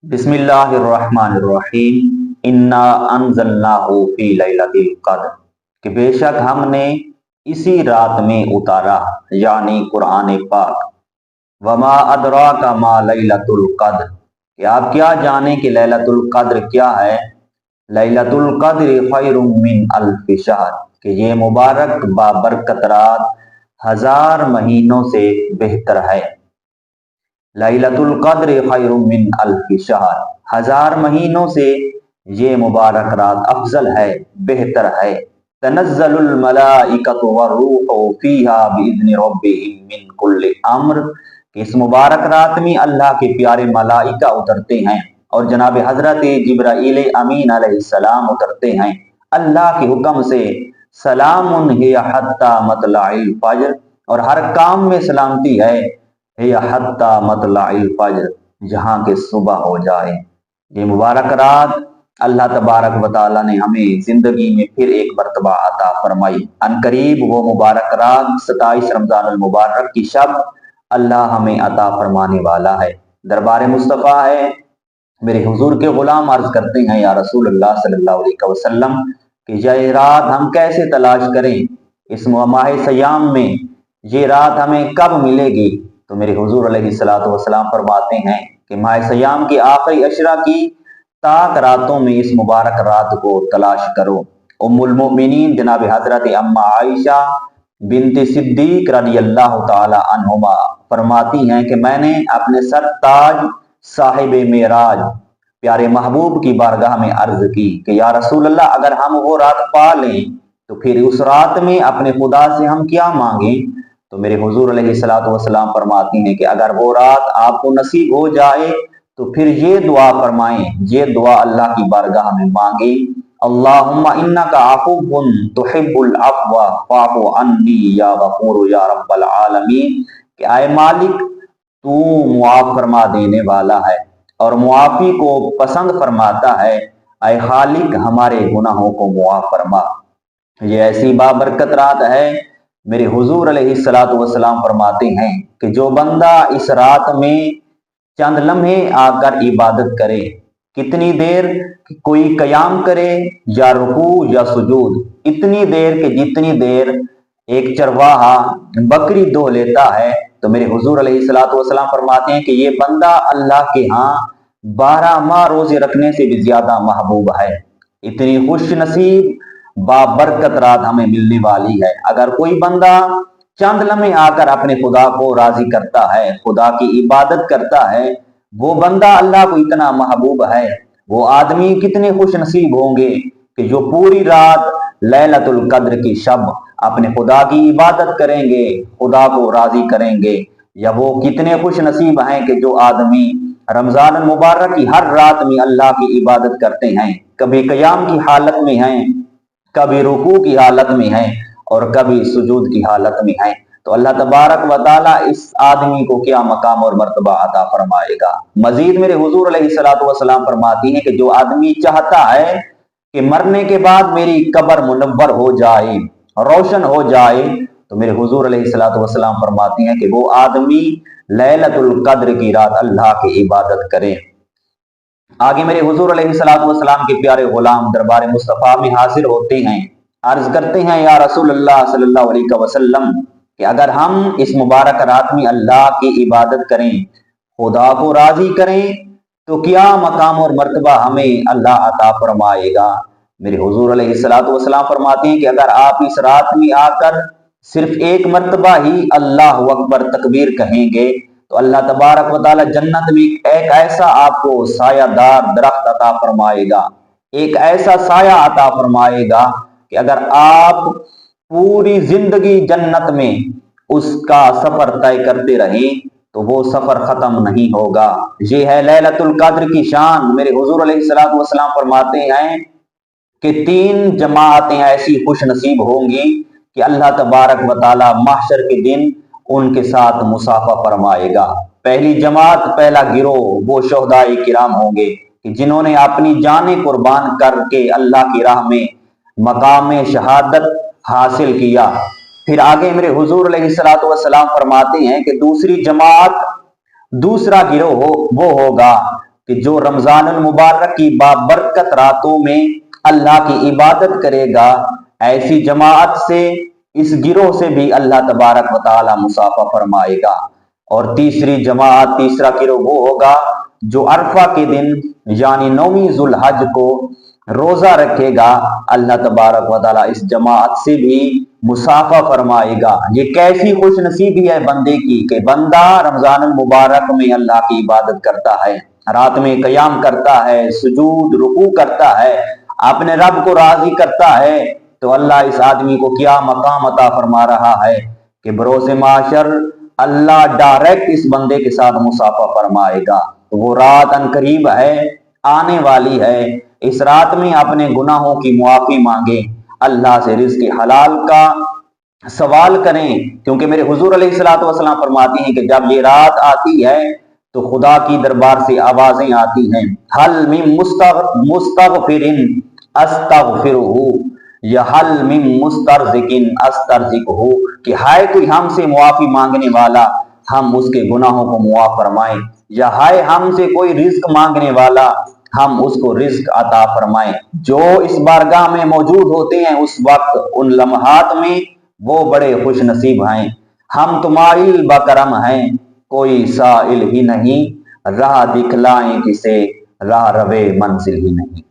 بسم اللہ الرحمن الرحیم انا انزلناہ فی لیلۃ القدر کہ بے شک ہم نے اسی رات میں اتارا یعنی قرآن پاک۔ وما ادراک ما لیلۃ القدر کہ آپ کیا جانیں کہ لیلۃ القدر کیا ہے۔ لیلۃ القدر خیر من الف شہر کہ یہ مبارک بابرکت رات 1000 مہینوں سے بہتر ہے۔ لیلۃ القدر خیر من الف شہر 1000 مہینوں سے یہ مبارک رات افضل ہے، بہتر ہے۔ تنزل الملائکۃ والروح فیہا باذن ربہم من کل امر کہ اس مبارک رات میں اللہ کے پیارے ملائکہ اترتے ہیں اور جناب حضرت جبرائیل امین علیہ السلام اترتے ہیں اللہ کے حکم سے۔ سلام ہی حتی مطلع الفجر اور ہر کام میں سلامتی ہے، ہے حتی مطلع الفجر جہاں کہ صبح ہو جائے۔ یہ مبارک رات اللہ تبارک و تعالیٰ نے ہمیں زندگی میں پھر ایک مرتبہ عطا فرمائی۔ ان قریب وہ مبارک رات 27 رمضان المبارک کی شب اللہ ہمیں عطا فرمانے والا ہے۔ دربار مصطفیٰ ہے، میرے حضور کے غلام عرض کرتے ہیں یا رسول اللہ صلی اللہ علیہ وسلم کہ یہ رات ہم کیسے تلاش کریں اس ماہ سیام میں، یہ رات ہمیں کب ملے گی؟ تو میرے حضور علیہ السلام فرماتے ہیں کہ ماہ سیام کی آخری عشرہ کی تاک راتوں میں اس مبارک رات کو تلاش کرو۔ ام المؤمنین جناب حضرت اما عائشہ بنت صدیق رضی اللہ تعالی عنہما فرماتی ہیں کہ میں نے اپنے سر تاج صاحب معراج پیارے محبوب کی بارگاہ میں عرض کی کہ یا رسول اللہ اگر ہم وہ رات پا لیں تو پھر اس رات میں اپنے خدا سے ہم کیا مانگیں؟ تو میرے حضور علیہ السلام فرماتی ہیں کہ اگر وہ رات آپ کو نصیب ہو جائے تو پھر یہ دعا فرمائیں، یہ دعا اللہ کی بارگاہ میں مانگیں، اللہم انک عفو تحب العفو فاعف عنی یا غفور یا رب العالمین کہ اے مالک تو معاف فرما دینے والا ہے اور معافی کو پسند فرماتا ہے، اے خالق ہمارے گناہوں کو معاف فرما۔ یہ ایسی بابرکت رات ہے، میرے حضور علیہ السلام فرماتے ہیں کہ جو بندہ اس رات میں چند لمحے آ کر عبادت کرے، کتنی دیر؟ کوئی قیام کرے یا رکوع یا سجود، اتنی دیر کہ جتنی دیر ایک چرواہا بکری دو لیتا ہے، تو میرے حضور علیہ السلام فرماتے ہیں کہ یہ بندہ اللہ کے ہاں 12 ماہ روزے رکھنے سے بھی زیادہ محبوب ہے۔ اتنی خوش نصیب بابرکت رات ہمیں ملنے والی ہے۔ اگر کوئی بندہ چند لمحے آ کر اپنے خدا کو راضی کرتا ہے، خدا کی عبادت کرتا ہے، وہ بندہ اللہ کو اتنا محبوب ہے، وہ آدمی کتنے خوش نصیب ہوں گے کہ جو پوری رات لیلۃ القدر کی شب اپنے خدا کی عبادت کریں گے، خدا کو راضی کریں گے۔ یا وہ کتنے خوش نصیب ہیں کہ جو آدمی رمضان المبارک کی ہر رات میں اللہ کی عبادت کرتے ہیں، کبھی قیام کی حالت میں ہیں، کبھی رکوع کی حالت میں ہیں اور کبھی سجود کی حالت میں ہیں۔ تو اللہ تبارک و تعالیٰ اس آدمی کو کیا مقام اور مرتبہ عطا فرمائے گا۔ مزید میرے حضور علیہ السلام فرماتی ہیں کہ جو آدمی چاہتا ہے کہ مرنے کے بعد میری قبر منور ہو جائے، روشن ہو جائے، تو میرے حضور علیہ السلام فرماتی ہیں کہ وہ آدمی لیلۃ القدر کی رات اللہ کی عبادت کرے۔ آگے میرے حضور علیہ السلام کے پیارے غلام دربار مصطفیٰ میں حاضر ہوتے ہیں، عرض کرتے ہیں یا رسول اللہ صلی اللہ علیہ وسلم کہ اگر ہم اس مبارک رات میں اللہ کی عبادت کریں، خدا کو راضی کریں، تو کیا مقام اور مرتبہ ہمیں اللہ عطا فرمائے گا؟ میرے حضور علیہ السلام فرماتے ہیں کہ اگر آپ اس رات میں آ کر صرف ایک مرتبہ ہی اللہ اکبر تکبیر کہیں گے تو اللہ تبارک و تعالی جنت میں ایک ایسا آپ کو سایہ دار درخت عطا فرمائے گا، ایک ایسا سایہ عطا فرمائے گا کہ اگر آپ پوری زندگی جنت میں اس کا سفر طے کرتے رہیں تو وہ سفر ختم نہیں ہوگا۔ یہ ہے لیلۃ القدر کی شان۔ میرے حضور علیہ السلام فرماتے ہیں کہ 3 جماعتیں ایسی خوش نصیب ہوں گی کہ اللہ تبارک و تعالی محشر کے دن ان کے ساتھ مصافحہ فرمائے گا۔ پہلی جماعت، پہلا گروہ وہ شہداء کرام ہوں گے کہ جنہوں نے اپنی جانیں قربان کر کے اللہ کی راہ میں مقام شہادت حاصل کیا۔ پھر آگے میرے حضور علیہ السلام فرماتے ہیں کہ دوسری جماعت، دوسرا گروہ وہ ہوگا کہ جو رمضان المبارک کی بابرکت راتوں میں اللہ کی عبادت کرے گا، ایسی جماعت سے، اس گروہ سے بھی اللہ تبارک و تعالی مصافحہ فرمائے گا۔ اور تیسری جماعت، تیسرا گروہ وہ ہوگا جو عرفہ کے دن یعنی 9ویں ذو الحج کو روزہ رکھے گا، اللہ تبارک و تعالی اس جماعت سے بھی مصافحہ فرمائے گا۔ یہ کیسی خوش نصیبی ہے بندے کی کہ بندہ رمضان المبارک میں اللہ کی عبادت کرتا ہے، رات میں قیام کرتا ہے، سجود رکوع کرتا ہے، اپنے رب کو راضی کرتا ہے، تو اللہ اس آدمی کو کیا مقام عطا فرما رہا ہے کہ بروز معاشر اللہ ڈائریکٹ اس بندے کے ساتھ مصافحہ فرمائے گا۔ وہ رات ان قریب ہے، آنے والی ہے۔ اس رات میں اپنے گناہوں کی معافی مانگیں، اللہ سے رزق حلال کا سوال کریں، کیونکہ میرے حضور علیہ الصلوۃ والسلام فرماتی ہیں کہ جب یہ رات آتی ہے تو خدا کی دربار سے آوازیں آتی ہیں، حل من مستغفر استغفرہ یا حل من مسترزق استرزقہ، کہ ہائے کوئی ہم سے معافی مانگنے والا، ہم اس کے گناہوں کو معاف فرمائیں، یا ہائے ہم سے کوئی رزق مانگنے والا، ہم اس کو رزق عطا فرمائیں۔ جو اس بارگاہ میں موجود ہوتے ہیں اس وقت، ان لمحات میں، وہ بڑے خوش نصیب ہیں۔ ہم تمہاری بکرم ہیں، کوئی سائل ہی نہیں، راہ دکھلائیں کسے، راہ روے منزل ہی نہیں۔